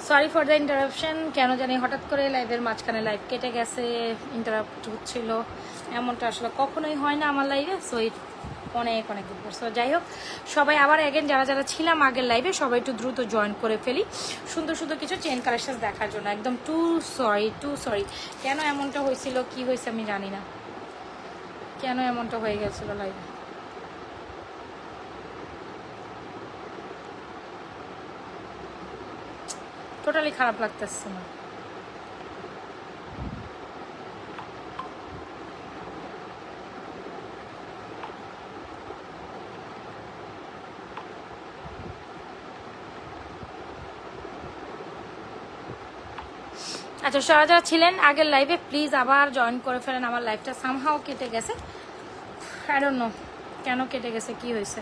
Sorry for the interruption, কেন জানি হঠাৎ করে লাইভের মাঝখানে লাইভ কেটে গেছে, ইন্টারাপ্ট হচ্ছিল। এমনটা আসলে কখনোই হয় না আমার লাইভে। সো অনেক অনেক দুঃখ। সো যাই হোক, সবাই আবার অ্যাগেন যারা যারা ছিলাম আগের লাইভে সবাই একটু দ্রুত জয়েন করে ফেলি সুন্দর সুন্দর কিছু চেন কালেকশন দেখার জন্য। একদম টু সরি কেন এমনটা হয়েছিল, কি হয়েছে আমি জানি না, কেন এমনটা হয়ে গেছিল লাইভে। টোটালি খারাপ লাগতেছে না। আচ্ছা, যারা যারা ছিলেন আগের লাইভে প্লিজ আবার জয়েন করে ফেলেন। আমার লাইভটা সামহাও কেটে গেছে, আই ডোন্ট নো কেন কেটে গেছে, কি হয়েছে,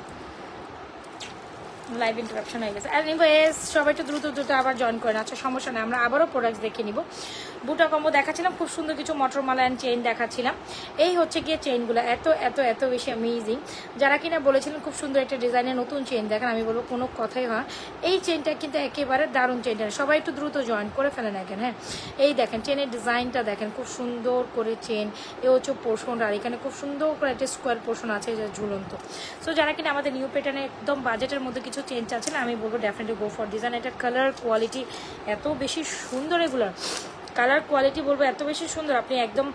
লাইভ ইন্টারাপশন হয়ে গেছে। এনিওয়েজ সবাই একটু দ্রুত দ্রুত আবার জয়েন করেন। আচ্ছা সমস্যা নেই, আমরা আবারও প্রোডাক্টস দেখে নিব। বুটা কম্বো দেখাচ্ছিলাম, খুব সুন্দর কিছু মটরমালা অ্যান্ড চেইন দেখাচ্ছিলাম। এই হচ্ছে গিয়ে চেইনগুলো এত এত এত বেশি অ্যামেজিং। যারা কিনা বলেছিলেন খুব সুন্দর একটা ডিজাইনের নতুন চেইন দেখেন, আমি বলবো কোনো কথাই হয়, এই চেইনটা কিন্তু একেবারে দারুণ চেইনটা। সবাই একটু দ্রুত জয়েন করে ফেলেন এখন। হ্যাঁ, এই দেখেন চেনের ডিজাইনটা দেখেন, খুব সুন্দর করে চেন। এ হচ্ছে পোর্শন, আর এখানে খুব সুন্দর করে একটা স্কোয়ার পোর্শন আছে যা ঝুলন্ত। সো যারা কিনা আমাদের নিউ প্যাটার্নে একদম বাজেটের মধ্যে কিছু চেন চাচ্ছেন, আমি বলবো ডেফিনেটলি গো ফর ডিজাইন। এটা কালার কোয়ালিটি এত বেশি সুন্দর, এগুলোর কালার কোয়ালিটি বলবো এত বেশি সুন্দর, আপনি একদম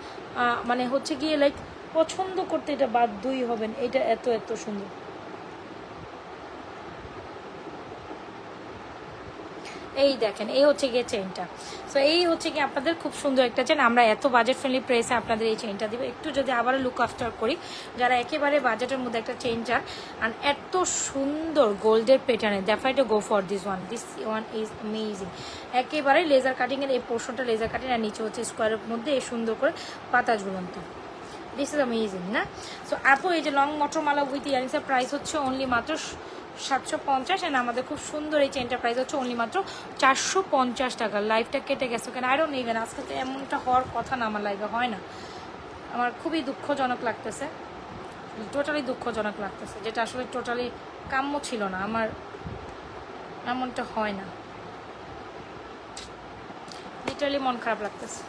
মানে হচ্ছে গিয়ে লাইক পছন্দ করতে এটা বাধ্যই হবেন, এটা এত এত সুন্দর। এই দেখেন, এই হচ্ছে গিয়ে চেইনটা। সো এই হচ্ছে কি আপনাদের খুব সুন্দর একটা চেন, আমরা এত বাজেট ফ্রেন্ডলি প্রাইসে আপনাদের এই চেইনটা দিব। একটু যদি আবারও লুক আফটার করি, যারা একেবারে বাজেটের মধ্যে একটা চেইন চান আর এত সুন্দর গোল্ডের প্যাটার্নে, definitely go for this one is amazing. একেবারে লেজার কাটিংয়ের এই পোর্শনটা লেজার কাটিং, আর নিচে হচ্ছে স্কোয়ারের মধ্যে এই সুন্দর করে পাতা ঝুলন্ত। দিস ইজ অ্যামেজিং না? সো আপু এই যে লং মটরমালা উইথ ইয়ারিংসের প্রাইস হচ্ছে অনলি মাত্র 750, এন্ড আমাদের খুব সুন্দর এই চেনটা প্রাইস হচ্ছে অনলি মাত্র 450 টাকা। লাইভটা কেটে গেছে কেন আই ডোন্ট নো, ইভেন আজকে তো এমনটা হওয়ার কথা না, আমার লাইভে হয় না। আমার খুবই দুঃখজনক লাগতেছে, টোটালি দুঃখজনক লাগতেছে, যেটা আসলে টোটালি কাম্য ছিল না, আমার এমনটা হয় না, লিটারালি মন খারাপ লাগতেছে।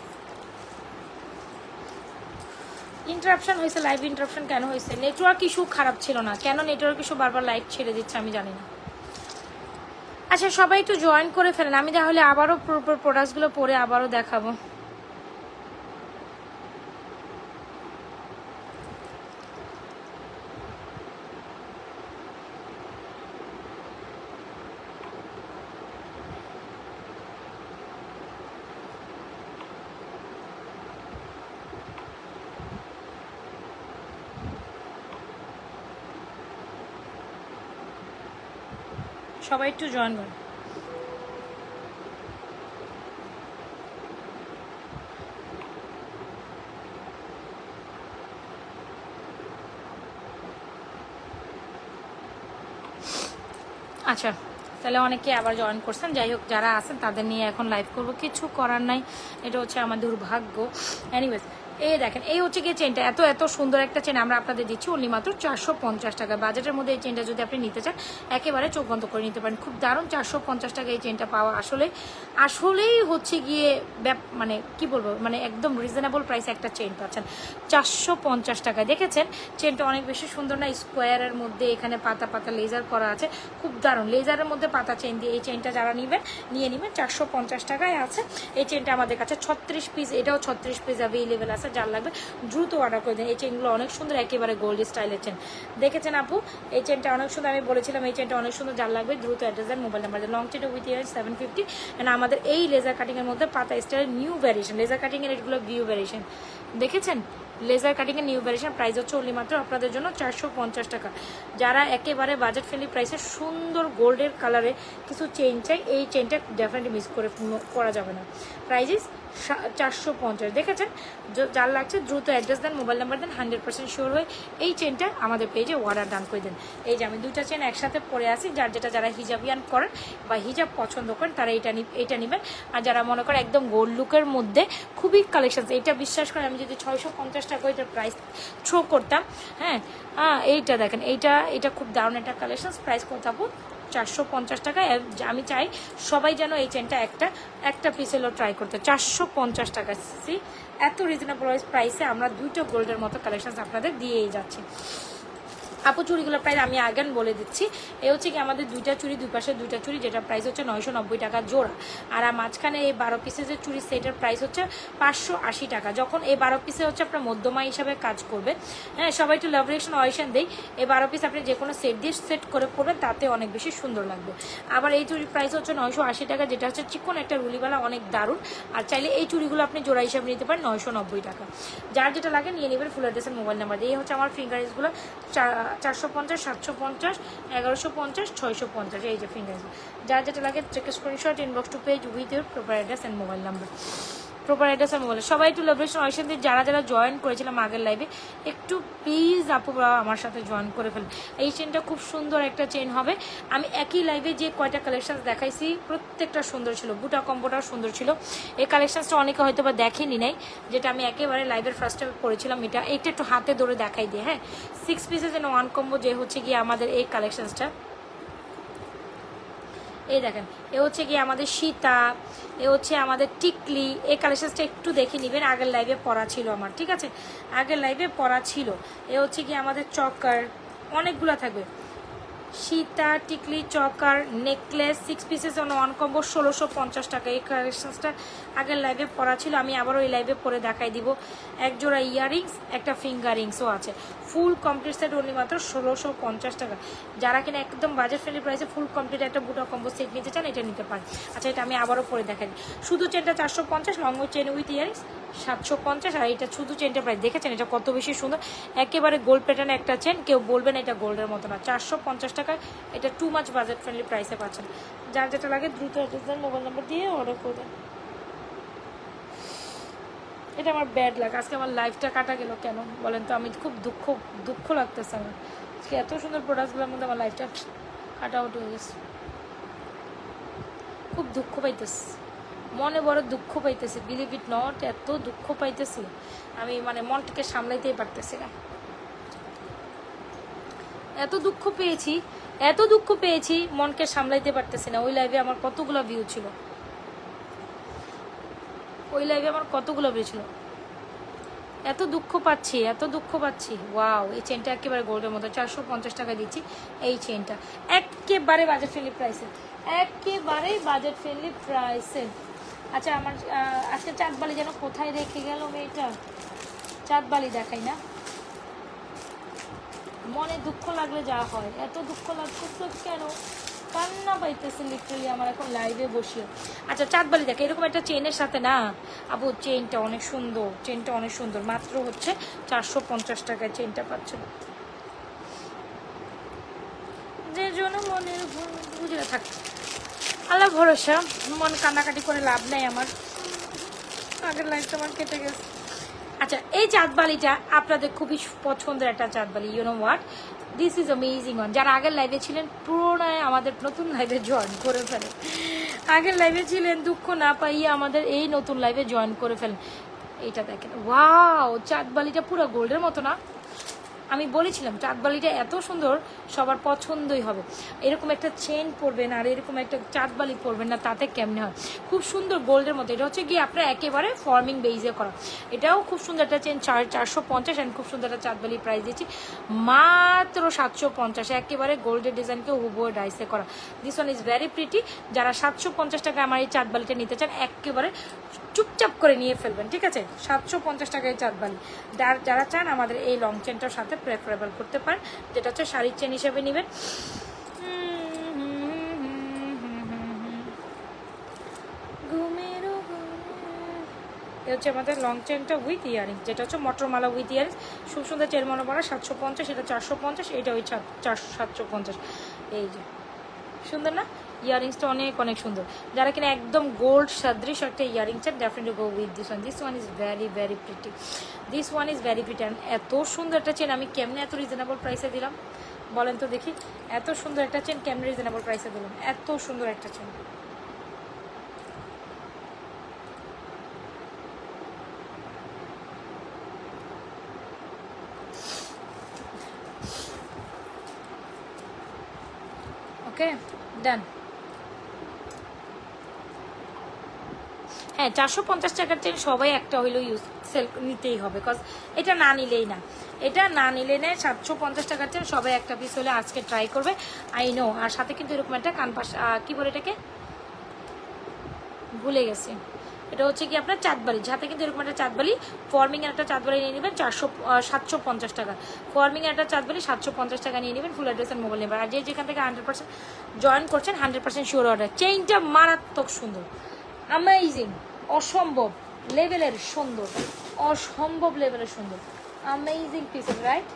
ইন্টারাপশন হয়েছে, লাইভ ইন্টারাপশন কেন হয়েছে? নেটওয়ার্ক ইস্যু খারাপ ছিল না, কেন নেটওয়ার্ক ইস্যু বারবার লাইভ ছেড়ে দিচ্ছে আমি জানি না। আচ্ছা সবাই একটু জয়েন করে ফেলেন, আমি তাহলে আবারও প্রোডাক্টসগুলো পরে আবারও দেখাবো। সবাই একটু জয়েন করুন। আচ্ছা তাহলে অনেকে আবার জয়েন করছেন, যাই হোক যারা আছেন তাদের নিয়ে এখন লাইভ করবো, কিছু করার নাই, এটা হচ্ছে আমার দুর্ভাগ্য। এনিওয়েজ এই দেখেন, এই হচ্ছে গিয়ে চেনটা, এত এত সুন্দর একটা চেন আমরা আপনাদের দিচ্ছি অনলি মাত্র 450 টাকা। বাজেটের মধ্যে এই চেনটা যদি আপনি নিতে চান একেবারে চোখ বন্ধ করে নিতে পারেন, খুব দারুণ। 450 টাকা এই চেনটা পাওয়া আসলেই হচ্ছে গিয়ে মানে কি বলবো, মানে একদম রিজনেবল প্রাইসে একটা চেন পাচ্ছেন 450 টাকায়। দেখেছেন চেনটা অনেক বেশি সুন্দর না? স্কোয়ারের মধ্যে এখানে পাতা পাতা লেজার করা আছে, খুব দারুণ। লেজারের মধ্যে পাতা চেন দিয়ে এই চেনটা যারা নিয়ে নেবেন 450 টাকায় আছে এই চেনটা আমাদের কাছে। 36 পিস, এটাও 36 পিস অ্যাভেলেবেল আছে, যার লাগবে দ্রুত অর্ডার করে দিন। এই চেনগুলো অনেক সুন্দর, একেবারে গোল্ড স্টাইলের চেন। দেখেছেন আপু এই চেনটা অনেক সুন্দর, আমি বলেছিলাম এই চেনটা অনেক সুন্দর, যার লাগবে দ্রুত অ্যাড্রেস দেন, মোবাইল নাম্বার দেন। লং চেনটা উইথ ইয়ার 750, এন্ড আমাদের এই লেজার কাটিংয়ের মধ্যে পাতা স্টাইলের নিউ ভ্যারিয়েশন, লেজার কাটিংয়ের এগুলো ভিউ ভ্যারিয়েশন দেখেছেন, লেজার কাটিংয়ের নিউ ভ্যারিয়েশন প্রাইস হচ্ছে অনলি মাত্র আপনাদের জন্য 450 টাকা। যারা একেবারে বাজেট ফ্রেন্ডলি প্রাইসে সুন্দর গোল্ডের কালারে কিছু চেইন চাই, এই চেইনটা ডেফিনেটলি মিস করা যাবে না। Price is 450। দেখেছেন, যার লাগছে দ্রুত অ্যাড্রেস দেন, মোবাইল নাম্বার দেন, 100% শিওর হয়ে এই চেনটা আমাদের পেজে অর্ডার ডান করে দেন। এই যে আমি দুইটা চেন একসাথে পরে আসি, যারা হিজাবিয়ান করেন বা হিজাব পছন্দ করেন তারা এইটা নেবেন। আর যারা মনে করেন একদম গোল্ড লুকের মধ্যে খুবই কালেকশন, এটা বিশ্বাস করেন আমি যদি 650 টাকা এটার প্রাইস থ্রো করতাম, হ্যাঁ এইটা দেখেন, এইটা খুব দারুণ একটা কালেকশন। প্রাইস কত আপু? 450 টাকা। আমি চাই সবাই যেন এই চেনটা একটা পিস হলেও ট্রাই করতে। 450 টাকা। সি এত রিজনেবল প্রাইসে আমরা দুটো গোল্ডের মতো কালেকশন আপনাদের দিয়েই যাচ্ছি। আপু চুড়িগুলোর প্রাইস আমি আগে বলে দিচ্ছি। এই হচ্ছে কি আমাদের দুইটা চুড়ি, দুই পাশে দুইটা চুড়ি, যেটা প্রাইস হচ্ছে 990 টাকা জোড়া। আর মাঝখানে এই 12 পিসের চুড়ি সেটের প্রাইস হচ্ছে 580 টাকা। যখন এই 12 পিসে হচ্ছে আপনার মধ্যমা হিসাবে কাজ করবে, হ্যাঁ সবাই একটু লাভ রিঅ্যাকশন অয়েশন দেই। এই 12 পিস আপনি যে কোনো সেট দিয়ে সেট করে পড়বেন, তাতে অনেক বেশি সুন্দর লাগবে। আবার এই চুড়ির প্রাইস হচ্ছে 980 টাকা, যেটা হচ্ছে চিকন একটা রুলিওয়ালা, অনেক দারুণ। আর চাইলে এই চুড়িগুলো আপনি জোড়া হিসাবে নিতে পারেন 990 টাকা। যার যেটা লাগে নিয়ে নেবেন। ফুল অ্যাড্রেসের মোবাইল নাম্বার দিয়ে। এই হচ্ছে আমার ফিঙ্গারিংসগুলো 450, 750, 1150, 650। এই যে ফিঙ্গার্স, যার যেটা লাগে check screenshot, inbox to page with your proper address and mobile number. Proper address আর মোবাইল। সবাই একটু লাভরেশন অয়েশন দিয়ে যারা যারা জয়েন করেছিলাম আগের লাইভে, একটু প্লিজ আপুরা আমার সাথে জয়েন করে ফেলেন। এই চেনটা খুব সুন্দর একটা চেন হবে। আমি একই লাইভে যে কয়টা কালেকশন দেখাইছি প্রত্যেকটা সুন্দর ছিল, বুটা কম্বোটাও সুন্দর ছিল। এই কালেকশনসটা অনেকে হয়তো বা দেখেনি নাই, যেটা আমি একেবারে লাইভের ফার্স্টে করেছিলাম। এইটা একটু হাতে ধরে দেখাই দিয়ে, হ্যাঁ 6 পিসেস এন্ড 1 কম্বো, যে হচ্ছে গিয়ে আমাদের এই কালেকশনসটা। এই দেখেন, এ হচ্ছে গিয়ে আমাদের সীতা, এ হচ্ছে আমাদের টিকলি। এই কালেকশনসটা একটু দেখে নেবেন, আগের লাইভে পড়া ছিল আমার, ঠিক আছে, আগের লাইভে পড়া ছিল। এ হচ্ছে গিয়ে আমাদের চকার, অনেকগুলো থাকবে। সীতা, টিকলি, চকার, নেকলেস, 6 পিসেস অন 1 কম্বো 1650 টাকা। এই কালেকশনসটা আগের লাইভে পড়া ছিল, আমি আবারও এই লাইভে পরে দেখাই দিব। এক জোড়া ইয়াররিংস, একটা ফিঙ্গারিংসও আছে। ফুল কমপ্লিট সেট অনলি মাত্র 1650 টাকা। যারা কিনা একদম বাজেট ফ্রেন্ডলি প্রাইসে ফুল কমপ্লিট একটা বুটা কম্বো সেট নিতে চান, এটা নিতে পারেন। আচ্ছা, এটা আমি আবারও পরে দেখাই। শুধু চেনটা 450, লং চেন উইথ ইয়াররিংস 750। আর এটা শুধু চেনটা প্রাইস দেখেছেন, এটা কত বেশি সুন্দর, একেবারে গোল্ড প্যাটার্নে একটা চেন। কেউ বলবেন এটা গোল্ডের মতো না। 450 টাকায় এটা টু মাচ বাজেট ফ্রেন্ডলি প্রাইসে পাচ্ছেন। যার যেটা লাগে দ্রুত অ্যাড্রেস মোবাইল নাম্বার দিয়ে অর্ডার করে দেন। এটা আমার ব্যাড লাগ, আজকে আমার লাইফটা কাটা গেল কেন বলেন তো? আমি খুব দুঃখ লাগতেছে আমার। আজকে এত সুন্দর প্রোডাক্টসগুলোর মধ্যে আমার লাইফটা কাট আউট হয়ে গেছে। খুব দুঃখ পাইতেছি, মনে বড় দুঃখ পাইতেছি, বিলিভ ইট নট, এত দুঃখ পাইতেছি আমি, মানে মনটাকে সামলাইতেই পারতেছি না। এত দুঃখ পেয়েছি মনকে সামলাইতে পারতেছি না। ওই লাইভে আমার কতগুলো ভিউ ছিল, এত দুঃখ পাচ্ছি। ওয়াও, এই চেনটা একেবারে গোল্ডের মতো 450 টাকা দিচ্ছি এই চেনটা, একেবারে বাজেট ফ্রেন্ডলি প্রাইসে। আচ্ছা, আমার আজকে চাঁদবালি যেন কোথায় রেখে গেল মেয়েটা, চাঁদবালি দেখাই না। মনে দুঃখ লাগলে যা হয়, এত দুঃখ লাগতেছে কেন, কান্না পাইতেছে লিটারালি আমার এখন লাইভে বসিয়ে। আচ্ছা, চাঁদবালি দেখে এরকম একটা চেনের সাথে না আপু, চেনটা অনেক সুন্দর, মাত্র হচ্ছে 450 টাকায় চেনটা পাচ্ছেন। যে জন্য মনের বুঝে থাক, আল্লাহ ভরসা, মন কান্নাকাটি করে লাভ নেই আমার, আগের লাইফটা আমার কেটে গেছে। আচ্ছা, এই চাঁদবালিটা আপনাদের খুবই পছন্দের একটা chandbali. You know what, this is amazing one. যারা আগের লাইভে ছিলেন পুরোনায় আমাদের নতুন লাইভে জয়েন করে ফেলেন, আগের লাইভে ছিলেন দুঃখ না পাইয়ে আমাদের এই নতুন লাইভে জয়েন করে ফেলেন। এইটা দেখেন, ওয়াও, চাঁদবালিটা পুরো গোল্ডের মতো না? আমি বলেছিলাম চাঁদবালিটা এত সুন্দর, সবার পছন্দই হবে। এরকম একটা চেন পরবেন আর এরকম একটা চাঁদবালি পরবেন না, তাতে কেমনে হয়? খুব সুন্দর গোল্ডের মতো। এটা হচ্ছে গিয়ে আপনার একেবারে ফর্মিং বেইজে করা। এটাও খুব সুন্দর একটা চেন, 450। অ্যান্ড খুব সুন্দর একটা চাঁদবালি প্রাইস দিচ্ছি মাত্র 750। একেবারে গোল্ডের ডিজাইনকে হুবহু ডাইসে করা। This one is very pretty. যারা 750 টাকা আমার এই চাঁদবালিটা নিতে চান, একেবারে চুপচাপ করে নিয়ে ফেলবেন, ঠিক আছে? 750 টাকায় চাঁদবালি। যারা চান আমাদের এই লং চেনটার সাথে প্রেফারেবল করতে পারেন, যেটা হচ্ছে শাড়ির চেন হিসেবে নেবেন। এটা হচ্ছে আমাদের লং চেনটা উইথ ইয়ারিং, যেটা হচ্ছে মটরমালা উইথ ইয়ারিং, খুব সুন্দর চেন মনে পড়া। 750, এটা 450, এটা ওই 750। এই যে সুন্দর না, ইয়ারিংসটা অনেক সুন্দর। যারা কিনা একদম গোল্ড সাদৃশ একটা ইয়ারিং চান, definitely go with this one. This one is very pretty, এত সুন্দর একটা চেন আমি কেমনে এত রিজনেবল প্রাইসে দিলাম বলেন তো দেখি? এত সুন্দর একটা চেন কেমনে রিজনেবল প্রাইসে দিলাম? এত সুন্দর একটা চেন। ওকে ডান। হ্যাঁ 450 টাকার চেন সবাই একটা হইলেও সেল নিতেই হবে, কজ এটা না নিলেই না, এটা না নিলে নেয়। 750 টাকার চেন সবাই একটা পিস হলে আজকে ট্রাই করবে, আই নো। আর সাথে কিন্তু এরকম একটা কানপাশ, কি বলে এটাকে ভুলে গেছি, এটা হচ্ছে কি আপনার চাঁদবালি, সাথে কিন্তু এরকম একটা চাঁদবালি, ফর্মিংয়ের একটা চাঁদবালি নিয়ে নেবেন 750 টাকা। ফর্মিংয়ের একটা চাঁদবালি 750 টাকা নিয়ে নেবেন, ফুল অ্যাড্রেস আর মোবাইল নাম্বার। আর যেখান থেকে 100% জয়েন করছেন 100% শিওর অর্ডার। চেইনটা মারাত্মক সুন্দর, অ্যামেজিং, অসম্ভব লেভেলের সুন্দর, অসম্ভব লেভেলের সুন্দর, অ্যামেজিং পিসেস, রাইট?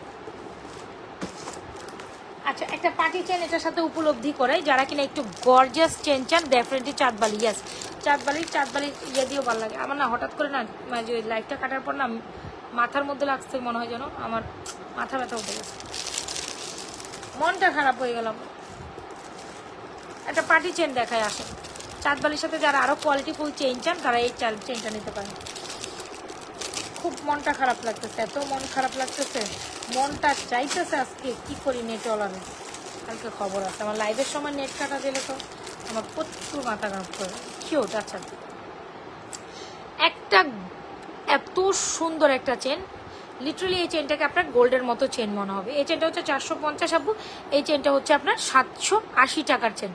আচ্ছা একটা পার্টি চেন এটার সাথে উপলব্ধি করে যারা কিনা একটু গর্জিয়াস চেন চান, ডেফিনেটলি চাঁদবালি, ইয়াস চাঁদবালি ইয়ে দিয়েও ভালো লাগে আমার। না হঠাৎ করে না মানে যে লাইফটা কাটার পর না মাথার মধ্যে লাগছে, মনে হয় যেন আমার মাথা ব্যথা উঠে গেছে, মনটা খারাপ হয়ে গেল। একটা পার্টি চেন দেখায় আসে চাঁদবালির সাথে, যারা আরও কোয়ালিটিফুল চেন চান তারা এই চেনটা নিতে পারেন। খুব মনটা খারাপ লাগতেছে, এত মন খারাপ লাগতেছে, মনটা চাইতেছে আজকে কি করি নেট অলারে, কালকে খবর আছে আমার লাইভের সময় নেট কাটা দিলে তো আমার প্রচুর মাথা খারাপ করে। কিউট। আচ্ছা একটা এত সুন্দর একটা চেন, লিটারালি এই চেনটাকে আপনার গোল্ডের মতো চেন মনে হবে। এই চেনটা হচ্ছে 450 আপু, এই চেনটা হচ্ছে আপনার 780 টাকার চেন।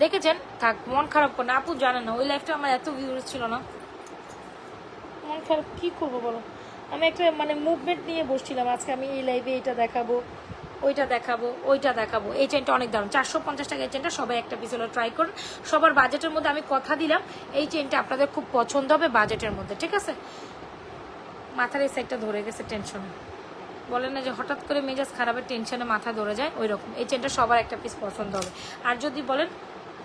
দেখেছেন? থাক মন খারাপ করে না আপু, জানেন না ওই লাইফটা আমার এত ভিউজ ছিল না, মন খারাপ কী করবো বলো। আমি একটা মানে মুভমেন্ট নিয়ে বসছিলাম, আজকে আমি এই লাইভে এটা দেখাবো, ওইটা দেখাবো, ওইটা দেখাবো। এই চেনটা অনেক দারুণ, 450 টাকা এই চেনটা, সবাই একটা পিস হলো ট্রাই করুন। সবার বাজেটের মধ্যে আমি কথা দিলাম এই চেনটা আপনাদের খুব পছন্দ হবে বাজেটের মধ্যে, ঠিক আছে? মাথার এই সাইডটা ধরে গেছে টেনশনে, বলেন না যে হঠাৎ করে মেজাজ খারাপের টেনশনে মাথা ধরে যায়, ওই রকম। এই চেনটা সবার একটা পিস পছন্দ হবে। আর যদি বলেন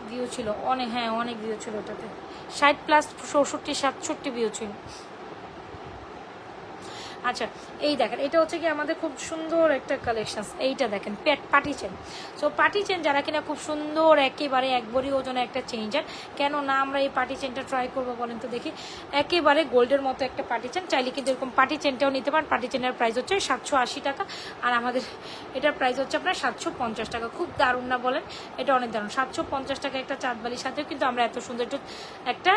ভিউ ছিল অনেক, হ্যাঁ অনেক ভিউ ছিল ওটাতে, 60+ 64 67 ভিউ ছিল। আচ্ছা এই দেখেন এটা হচ্ছে কি আমাদের খুব সুন্দর একটা কালেকশন, এইটা দেখেন party chain. So party chain যারা কিনা খুব সুন্দর একেবারে একবারই ওজনে একটা চেন চান, কেন না আমরা এই পার্টি চেনটা ট্রাই করবো বলেন তো দেখি। একেবারে গোল্ডের মতো একটা পার্টি চেন, চাইলে কিন্তু এরকম পার্টি চেনটাও নিতে পারেন। পার্টি চেনের প্রাইস হচ্ছে 780 টাকা, আর আমাদের এটার প্রাইস হচ্ছে আপনার 750 টাকা। খুব দারুণ না বলেন? এটা অনেক দারুণ। 750 টাকা একটা চাঁদবালির সাথেও কিন্তু আমরা এত সুন্দর একটা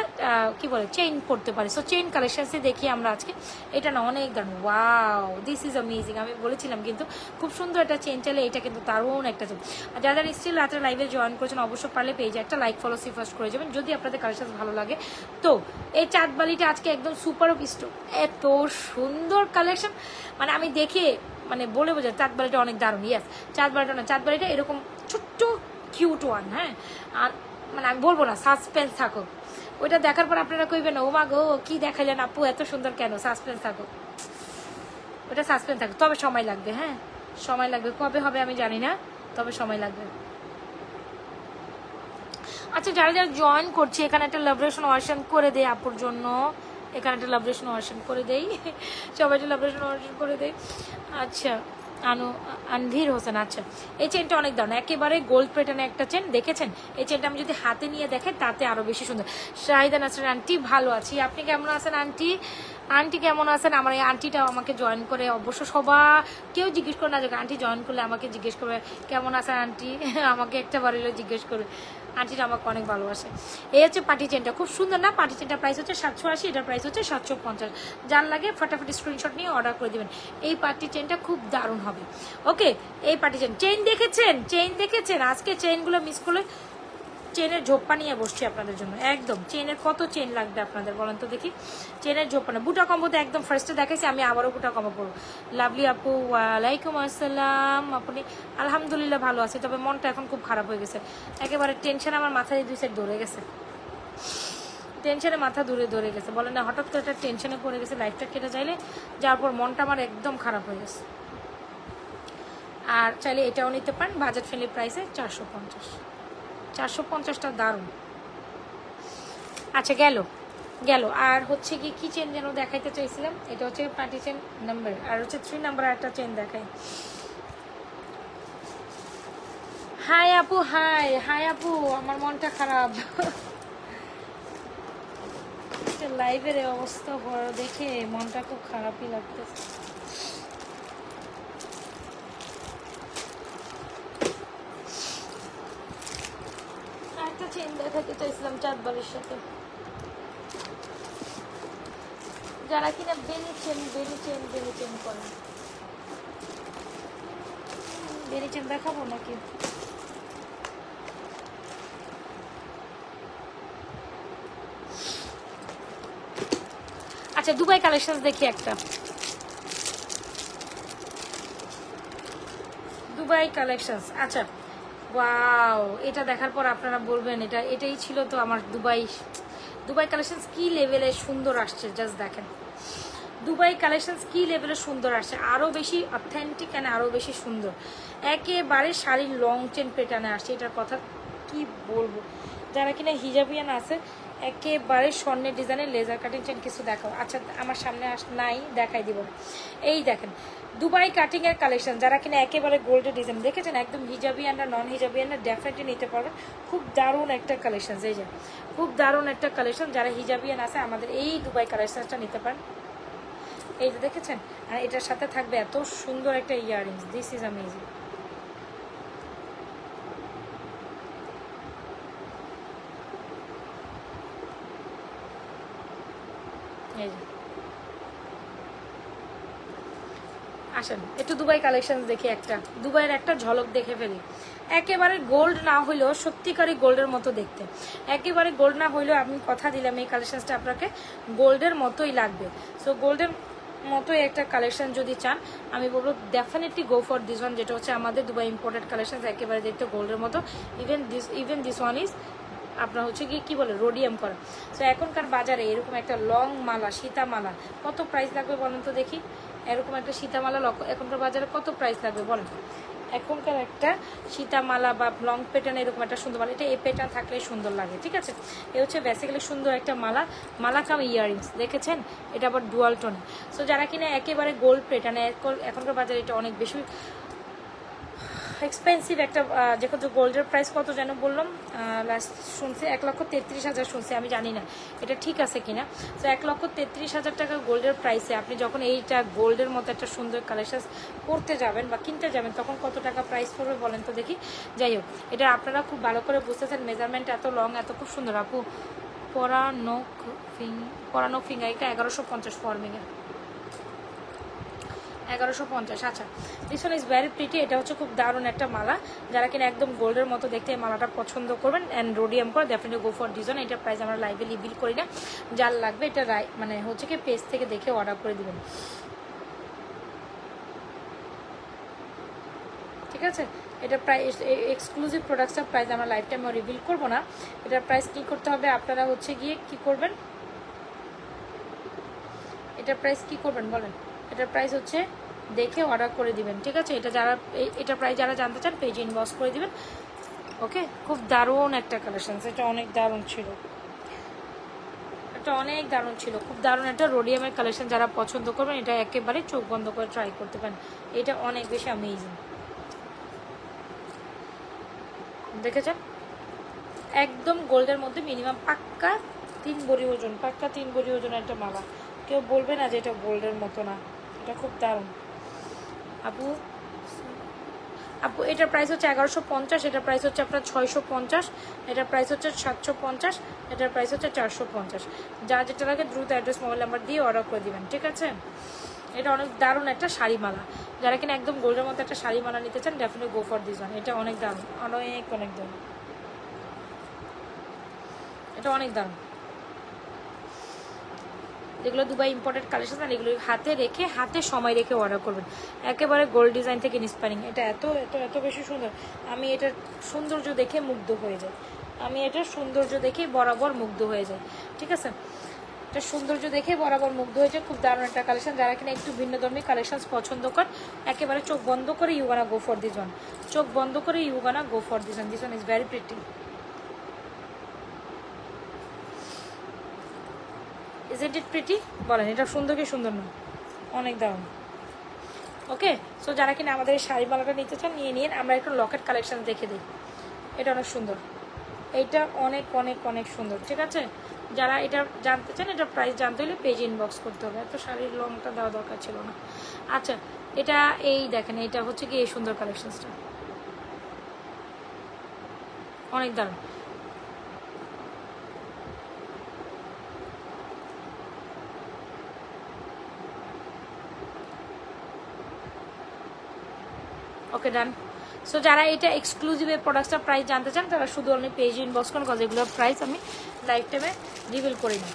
কি বলে চেইন পড়তে পারি। সো চেইন কালেকশনসে দেখি আমরা আজকে, এটা না অনেক দারুণ। ওয়াও দিস ইজ অ্যামেজিং, আমি বলেছিলাম কিন্তু খুব সুন্দর একটা চেন চাইলে এটা কিন্তু দারুণ একটা চেন। আর যারা স্টিল রাত্রে লাইভে জয়েন করেছেন অবশ্যই পারলে পেজে একটা লাইক ফলো ফার্স্ট করে যাবেন যদি আপনাদের কালেকশন ভালো লাগে। তো এই চাঁদবালিটা আজকে একদম সুপার স্টোর, এত সুন্দর কালেকশন, মানে আমি দেখে মানে বলে বোঝা চাঁদবালিটা অনেক দারুণ। ইয়াস চাঁদবালিটা না, চাঁদবালিটা এরকম ছোট্ট কিউট ওয়ান, হ্যাঁ। আর মানে আমি বলবো না, সাসপেন্স থাকো, ওইটা দেখার পর আপনারা কইবেন ও মা গো কি দেখাইলেন আপু এত সুন্দর কেন, সাসপেন্স থাকো, ওটা সাসপেন্স থাকবে। তবে সময় লাগবে, হ্যাঁ সময় লাগবে, কবে হবে আমি জানি না, তবে সময় লাগবে। আচ্ছা যারা যারা জয়েন করছে এখানে একটা লাভরেশন ওয়াশন করে দেয় আপুর জন্য, এখানে একটা লাভরেশন ওয়াশন করে দেই, সবাই একটা লাভরেশন ওয়াশন করে দেয়। আচ্ছা আনভীর হোসেন, আচ্ছা এই চেনটা অনেক দারুণ, একেবারে গোল্ড প্যাটার্নে একটা চেন, দেখেছেন? এই চেনটা আমি যদি হাতে নিয়ে দেখেন তাতে আরো বেশি সুন্দর। শাহিদা নাসরিন আন্টি ভালো আছি, আপনি কেমন আছেন আন্টি? আন্টি কেমন আছেন? আমার এই আন্টিটাও আমাকে জয়েন করে, অবশ্য কেউ জিজ্ঞেস করে না যে আন্টি জয়েন করলে আমাকে জিজ্ঞেস করবে কেমন আছেন আন্টি, আমাকে একটা বার হলে জিজ্ঞেস করবে, আন্টিটা আমাকে অনেক ভালোবাসে। এই হচ্ছে পার্টি চেনটা, খুব সুন্দর না? পার্টি চেনটার প্রাইস হচ্ছে 780, এটার প্রাইস হচ্ছে 750। যার লাগে ফটাফট স্ক্রিনশট নিয়ে অর্ডার করে দেবেন, এই পার্টি চেনটা খুব দারুণ হবে। ওকে এই পার্টি চেন দেখেছেন? আজকে চেনগুলো মিস করলে চেনের ঝোপ্পা নিয়ে বসছি আপনাদের জন্য, একদম চেনের কত চেন লাগবে আপনাদের বলেন তো দেখি। চেনের ঝোপ্পা না, বুটা কম্বোতে একদম ফার্স্টে দেখাইছি, আমি আবারও বুটা কম্বো পড়বো। লাভলি আপু ওয়ালাইকুম আসসালাম, আপনি? আলহামদুলিল্লাহ ভালো আছি, তবে মনটা এখন খুব খারাপ হয়ে গেছে, একেবারে টেনশন আমার মাথায় দুই সাইড ধরে গেছে, টেনশনে মাথা ধরে গেছে, বলেন না হঠাৎ করে একটা টেনশনে পড়ে গেছে, লাইফটা কেটে চাইলে যাওয়ার পর মনটা আমার একদম খারাপ হয়ে গেছে। আর চাইলে এটাও নিতে পারেন বাজেট ফ্রেন্ডলি প্রাইসে 450টা দারুণ। আচ্ছা গেল আর হচ্ছে কি চেন যেন দেখাইতে চাইছিলাম, এটা হচ্ছে পার্টি চেন নাম্বার, আর হচ্ছে 3 নাম্বার একটা চেন দেখাই। হাই আপু আমার মনটা খারাপ, লাইভের অবস্থা দেখে মনটা খুব খারাপই লাগতেছে। দেখাতে চাইছিলাম চাঁদবালির সাথে। যারা কিনা বেনি চেন করেন, বেনি চেন দেখাবো নাকি? আচ্ছা দুবাই কালেকশন দেখি একটা। দুবাই কালেকশন, আচ্ছা ওয়াও, এটা দেখার পর আপনারা বলবেন এটাই ছিল তো আমার দুবাই কালেকশন কি লেভেলে সুন্দর আসছে, জাস্ট দেখেন দুবাই কালেকশন কি লেভেলে সুন্দর আসছে, আরো বেশি অথেন্টিক এন্ড আরো বেশি সুন্দর। একেবারে শাড়ির লং চেন প্যাটার্নে আসছে, এটার কথা কি বলবো। যারা কিনা হিজাবিয়ান আছে একেবারে স্বর্ণের ডিজাইনের লেজার কাটিং চেন কিছু দেখাও। আচ্ছা আমার সামনে নাই, দেখাই দিব। এই দেখেন দুবাই কাটিং এর কালেকশন, যারা কিনা একেবারে গোল্ডের ডিজাইন দেখেছেন, একদম হিজাবিয়ানরা নন হিজাবিয়ানরা ডেফিনেটলি নিতে পারবেন। খুব দারুণ একটা কালেকশন, এই যে খুব দারুণ একটা কালেকশন। যারা হিজাবিয়ান আছে আমাদের এই দুবাই কালেকশনটা নিতে পারেন। এই যে দেখেছেন, আর এটার সাথে থাকবে এত সুন্দর একটা ইয়াররিংস, দিস ইজ অ্যামেজিং। এই যে আসেন একটু দুবাই কালেকশন দেখি, একটা দুবাইয়ের একটা ঝলক দেখে ফেলি। একেবারে গোল্ড না হইলেও সত্যিকারই গোল্ডের মতো দেখতে, একেবারে গোল্ড না হইলেও আমি কথা দিলাম এই কালেকশনটা আপনাকে গোল্ডের মতোই লাগবে। সো গোল্ডের মতোই একটা কালেকশন যদি চান আমি বলবো definitely go for this one, যেটা হচ্ছে আমাদের দুবাই ইম্পোর্টেড কালেকশন, একেবারে দেখতে গোল্ডের মতো। ইভেন দিস ওয়ান ইজ আপনার হচ্ছে কি বলে রোডিয়াম করা। সো এখনকার বাজারে এরকম একটা লং মালা, সীতামালা কত প্রাইস লাগবে বলেন তো দেখি? এরকম একটা সীতামালা এখনকার বাজারে কত প্রাইস লাগবে বলেন? এখনকার একটা সীতামালা বা লং প্যাটার্ন এরকম একটা সুন্দর মালা, এটা এই প্যাটার্ন থাকলে সুন্দর লাগে, ঠিক আছে? এ হচ্ছে বেসিক্যালি সুন্দর একটা মালা কাম ইয়াররিংস, দেখেছেন? এটা আবার ডুয়াল টোন। সো যারা কিনা একেবারে গোল্ড প্যাটার্ন, এখনকার বাজারে এটা অনেক বেশি এক্সপেন্সিভ একটা, যেহেতু গোল্ডের প্রাইস কত যেন বললাম লাস্ট শুনছি 1,33,000 শুনছি, আমি জানি না এটা ঠিক আছে কিনা। তো 1,33,000 টাকা গোল্ডের প্রাইসে আপনি যখন এইটা গোল্ডের মতো একটা সুন্দর কালেকশন করতে যাবেন বা কিনতে যাবেন তখন কত টাকা প্রাইস পড়বে বলেন তো দেখি। যাই হোক, এটা আপনারা খুব ভালো করে বুঝতেছেন, মেজারমেন্ট এত লং, এত খুব সুন্দর। আপু পরানো ফিঙ্গার, এটা 1150 ফর্মিংয়ে 1150। আচ্ছা this one is very pretty, এটা হচ্ছে খুব দারুণ একটা মালা। যারা কিনা একদম গোল্ডের মতো দেখতে এই মালাটা পছন্দ করবেন অ্যান্ড রোডিয়াম করে ডেফিনেটলি গো ফর ডিজাইন। এটার প্রাইস আমরা লাইভে রিভিল করি না, যার লাগবে এটা মানে হচ্ছে কি পেজ থেকে দেখে অর্ডার করে দিবেন, ঠিক আছে? এটা প্রাইস এক্সক্লুসিভ প্রোডাক্টসটার প্রাইস আমরা লাইফ টাইমও রিভিল করবো না। এটার প্রাইস কী করতে হবে আপনারা হচ্ছে গিয়ে কী করবেন, এটার প্রাইস কী করবেন বলেন? এটার প্রাইস হচ্ছে দেখে অর্ডার করে দিবেন, ঠিক আছে? এটা প্রাইস যারা জানতে চান পেজে ইনবক্স করে দিবেন, ওকে? খুব দারুণ একটা কালেকশন, এটা অনেক দারুণ ছিল, এটা অনেক দারুণ ছিল, খুব দারুণ একটা রোডিয়ামের কালেকশন। যারা পছন্দ করবেন এটা একেবারে চোখ বন্ধ করে ট্রাই করতে পারেন, এটা অনেক বেশি অ্যামেজিং। দেখেছেন একদম গোল্ডের মধ্যে মিনিমাম পাক্কা 3 ভরি ওজন, পাক্কা 3 ভরি ওজনের একটা মালা, কেউ বলবে না যে এটা গোল্ডের মতো না, এটা খুব দারুণ। আপু এটার প্রাইস হচ্ছে 1150, এটার প্রাইস হচ্ছে আপনার 650, এটার প্রাইস হচ্ছে 750, এটার প্রাইস হচ্ছে 450। যা যেটা লাগে দ্রুত অ্যাড্রেস মোবাইল নাম্বার দিয়ে অর্ডার করে দিবেন, ঠিক আছে? এটা অনেক দারুণ একটা শাড়ি মালা, যারা কিনা একদম গোল্ডের মতো একটা শাড়ি মালা নিতে চান definitely go for this one. এটা অনেক দারুণ, অনেক দারুণ, এটা অনেক দারুণ। যেগুলো দুবাই ইম্পোর্টেড কালেকশন আর এগুলো হাতে রেখে হাতে সময় রেখে অর্ডার করবেন, একেবারে গোল্ড ডিজাইন থেকে ইন্সপায়ারিং। এটা এত এত এত বেশি সুন্দর, আমি এটার সৌন্দর্য দেখে মুগ্ধ হয়ে যাই, আমি এটার সৌন্দর্য দেখে বরাবর মুগ্ধ হয়ে যাই, ঠিক আছে? এটা সৌন্দর্য দেখে বরাবর মুগ্ধ হয়েছে, খুব দারুণ একটা কালেকশন। যারা কিনা একটু ভিন্নধর্মী কালেকশন পছন্দ করেন একেবারে চোখ বন্ধ করে you gonna go for this one, চোখ বন্ধ করে you gonna go for this one. This one is very pretty, isn't it pretty বলেন? এটা সুন্দর কি সুন্দর না? অনেক দারুণ, ওকে? সো যারা কিনা আমাদের এই শাড়ি মালাটা নিতে চান নিয়ে নিন। আমরা একটু লকেট কালেকশন দেখে দিই, এটা অনেক সুন্দর, এইটা অনেক সুন্দর, ঠিক আছে? যারা এটা জানতে চান এটা প্রাইস জানতে হলে পেজ ইনবক্স করতে হবে, এত শাড়ির লংটা দেওয়া দরকার ছিল না। আচ্ছা এটা এই দেখেন, এটা হচ্ছে কি এই সুন্দর কালেকশনসটা অনেক দারুণ, ওকে ডান। সো যারা এটা এক্সক্লুসিভ এই প্রোডাক্টটার প্রাইস জানতে চান তারা শুধু অনলি পেজে ইনবক্স করুন, কজ এগুলোর প্রাইস আমি লাইফ টাইমে রিভিল করি না।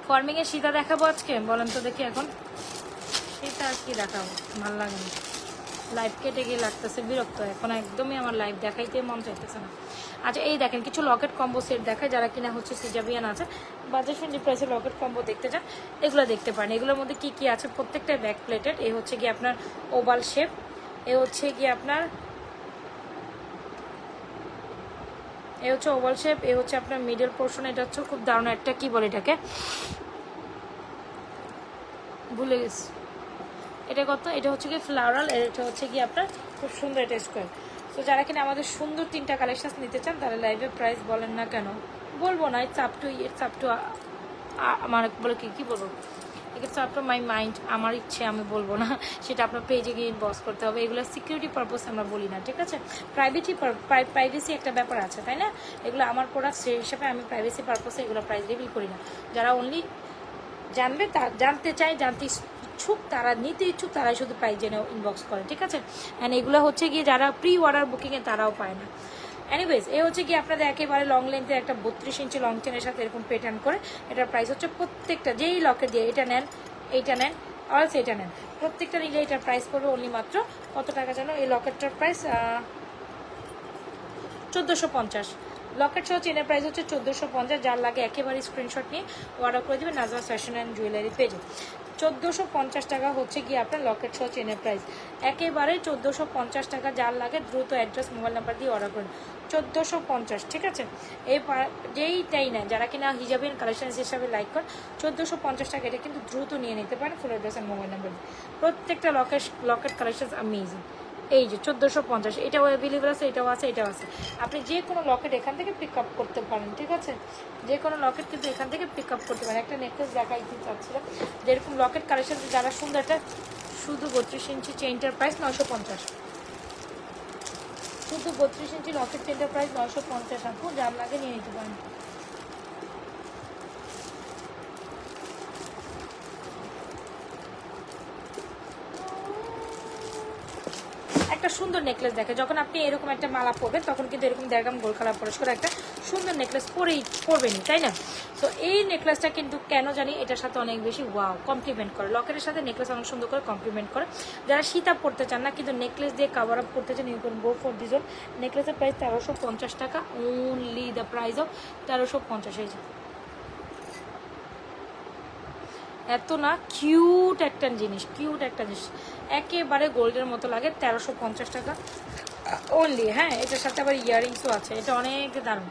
ফর্মিংয়ে সীতা দেখাবো আজকে, বলেন তো দেখি এখন সীতা আর কি দেখাবো, ভালো লাগে না, লাইভ কেটে গিয়ে লাগতেছে বিরক্ত, এখন একদমই আমার লাইভ দেখাইতে মন চাইতেছে না। আচ্ছা এই দেখেন কিছু লকেট কম্বো সেট দেখায়, যারা কিনা হচ্ছে সিজাবিয়ান আছে বাজার ফ্রেন্ডলি প্রাইসে লকেট কম্বো দেখতে চান এগুলো দেখতে পারেন। এগুলোর মধ্যে কি কি আছে প্রত্যেকটা ব্যাক প্লেটেড। এ হচ্ছে গিয়ে আপনার ওভাল শেপ, এ হচ্ছে গিয়ে আপনার এ হচ্ছে ওভাল শেপ, এ হচ্ছে আপনার মিডল পোর্শন, এটা হচ্ছে খুব দারুণ একটা কি বলে এটাকে ভুলে গেছি, এটা কত, এটা হচ্ছে কি ফ্লাওরাল, এটা হচ্ছে কি আপনার খুব সুন্দর এটা স্কোয়ার। তো যারা কিনা আমাদের সুন্দর 3টা কালেকশন নিতে চান তারা লাইভে প্রাইস বলেন না কেন, বলবো না, ইটস আপ টু আমার বলে কি বলবো, it's up to my mind, আমার ইচ্ছে আমি বলবো না, সেটা আপনার পেজে গিয়ে ইনবক্স করতে হবে। এগুলো সিকিউরিটি পারপোজ আমরা বলি না, ঠিক আছে, প্রাইভেসি একটা ব্যাপার আছে তাই না, এগুলো আমার প্রোডাক্ট সেই হিসাবে আমি প্রাইভেসি পারপোসে এগুলো প্রাইস রিভিল করি না। যারা অনলি জানবে জানতে চায় জানতে ইচ্ছুক তারা নিতে ইচ্ছুক তারাই শুধু প্রাইস জেনে ইনবক্স করে, ঠিক আছে। অ্যান্ড এগুলো হচ্ছে গিয়ে যারা প্রি অর্ডার বুকিংয়ে তারাও পায় না। এনিওয়েজ এ হচ্ছে কি আপনাদের একেবারে লং লেন্থের একটা 32 ইঞ্চি লং চেনের সাথে এরকম প্যাটার্ন করে, এটার প্রাইস হচ্ছে প্রত্যেকটা যেই লকেট দিয়ে এটা নেন এইটা নেন অলস এটা নেন প্রত্যেকটা নিলে এটার প্রাইস পড়বে অনলি মাত্র কত টাকা জানো, এই লকেটটার প্রাইস 1450। লকেট সহ চেনের প্রাইস হচ্ছে 1450। যার লাগে একেবারে স্ক্রিনশট নিয়ে অর্ডার করে দেবেন নাজমা ফ্যাশন অ্যান্ড জুয়েলারি পেজে। 1450 টাকা হচ্ছে গিয়ে আপনার লকেট সহ চেনের প্রাইস, একেবারে 1450 টাকা। যার লাগে দ্রুত অ্যাড্রেস মোবাইল নাম্বার দিয়ে অর্ডার করুন, 1450, ঠিক আছে। এই যেইটাই নেন যারা কিনা হিজাবিয়ান কালেকশন হিসাবে লাইক করেন 1450 টাকা, এটা কিন্তু দ্রুত নিয়ে নিতে পারেন full address and mobile number দিয়ে। প্রত্যেকটা লকেট কালেকশন অ্যামেজিং। এই যে 1450, এটাও অ্যাভেলেবেল আছে, এটাও আছে, এটাও আছে। আপনি যে কোনো লকেট এখান থেকে পিক আপ করতে পারেন, ঠিক আছে, যে কোনো লকেট কিন্তু এখান থেকে পিক আপ করতে পারেন। একটা নেকলেস দেখাইতে চাচ্ছিলাম যেরকম লকেট কালেকশন যারা সুন্দর, একটা শুধু 32 ইঞ্চি চেইনটার প্রাইস 950, শুধু 32 ইঞ্চি লকেট চেইনটার প্রাইস 950। আপু যার লাগে নিয়ে নিতে পারেন। একটা সুন্দর নেকলেস দেখে যখন আপনি এরকম একটা মালা পরবেন তখন কিন্তু এরকম 1.5 গ্রাম গোল্ড কালার পলিশ করে একটা সুন্দর নেকলেস পরবেনি, তাই না। তো এই নেকলেসটা কিন্তু কেন জানি এটার সাথে অনেক বেশি ওয়াও কমপ্লিমেন্ট করে, লকেটের সাথে নেকলেস অনেক সুন্দর করে কমপ্লিমেন্ট করে। যারা সীতা পরতে চান না কিন্তু নেকলেস দিয়ে কাভার আপ করতে চান, you can go for this one. নেকলেসের প্রাইস 1350 টাকা ওনলি, দ্য প্রাইস অফ 1350। এই যে এত না কিউট একটা জিনিস, কিউট একটা জিনিস, একেবারে গোল্ডের মতো লাগে, 1350 টাকা অনলি। হ্যাঁ এটার সাথে আবার ইয়াররিংসও আছে, এটা অনেক দারুণ।